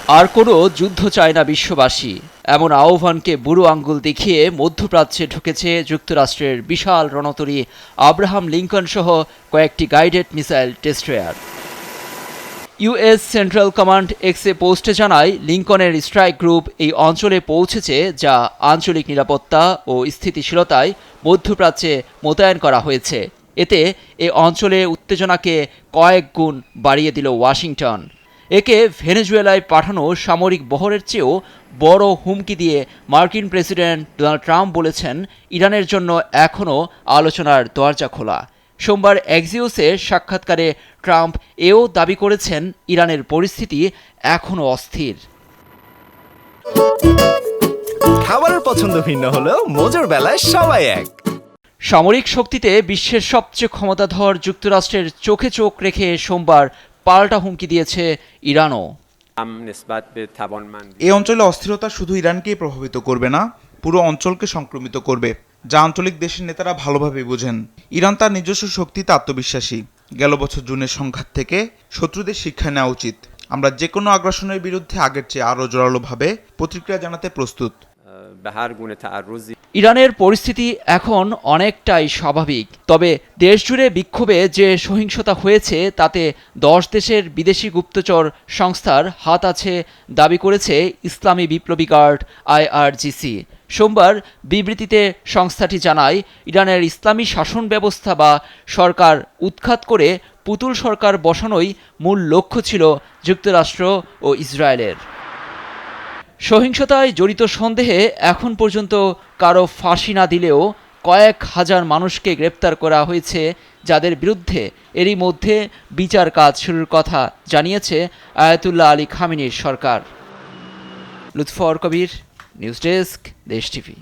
আর কোনো যুদ্ধ চায় না বিশ্ববাসী, এমন আহ্বানকে বুড়ো আঙ্গুল দেখিয়ে মধ্যপ্রাচ্যে ঢুকেছে যুক্তরাষ্ট্রের বিশাল রণতরী আব্রাহাম লিঙ্কন সহ কয়েকটি guided missile destroyer. US central command এক্সে পোস্টে জানায়, লিঙ্কনের স্ট্রাইক গ্রুপ এই অঞ্চলে পৌঁছেছে, যা আঞ্চলিক নিরাপত্তা ও স্থিতিশীলতায় মধ্যপ্রাচ্যে মোতায়েন করা হয়েছে। এতে এ অঞ্চলে উত্তেজনাকে কয়েক গুণ বাড়িয়ে দিল ওয়াশিংটন। একে ভেনেজুয়েলায় পাঠানো সামরিক বহরের চেয়েও বড় হুমকি দিয়ে মার্কিন প্রেসিডেন্ট ডোনাল্ড ট্রাম্প বলেছেন, ইরানের জন্য এখনও আলোচনার দরজা খোলা। সোমবার এক্সিওসে সাক্ষাৎকারে ট্রাম্প এও দাবি করেছেন, ইরানের পরিস্থিতি এখনও অস্থির। খাবারের পছন্দ ভিন্ন হলেও মজার বেলায় সবাই এক। সামরিক শক্তিতে বিশ্বের সবচেয়ে ক্ষমতাধর যুক্তরাষ্ট্রের চোখে চোখ রেখে সোমবার পাল্টা হুমকি দিয়েছে ইরানও। এই অঞ্চলে অস্থিরতা শুধু ইরানকেই প্রভাবিত করবে না, পুরো অঞ্চলকে সংক্রমিত করবে, যা আঞ্চলিক দেশের নেতারা ভালোভাবে বোঝেন। ইরান তার নিজস্ব শক্তিতে আত্মবিশ্বাসী। গেল বছর জুনের সংঘাত থেকে শত্রুদের শিক্ষা নেওয়া উচিত। আমরা যে কোনো আগ্রাসনের বিরুদ্ধে আগের চেয়ে আরও জোরালোভাবে প্রতিক্রিয়া জানাতে প্রস্তুত। ইরানের পরিস্থিতি এখন অনেকটাই স্বাভাবিক, তবে দেশজুড়ে বিক্ষোভে যে সহিংসতা হয়েছে তাতে 10 দেশের বিদেশি গুপ্তচর সংস্থার হাত আছে দাবি করেছে ইসলামী বিপ্লবী গার্ড IRGC। সোমবার বিবৃতিতে সংস্থাটি জানায়, ইরানের ইসলামী শাসন ব্যবস্থা বা সরকার উৎখাত করে পুতুল সরকার বসানোই মূল লক্ষ্য ছিল যুক্তরাষ্ট্র ও ইসরায়েলের। সহিংসতায় জড়িত সন্দেহে এখন পর্যন্ত কারো ফাঁসি না দিলেও কয়েক হাজার মানুষকে গ্রেপ্তার করা হয়েছে, যাদের বিরুদ্ধে এরই মধ্যে বিচার কাজ শুরুর কথা জানিয়েছে আয়াতুল্লাহ আলী খামেনির সরকার। লুৎফর কবির, নিউজ ডেস্ক, দেশ টিভি।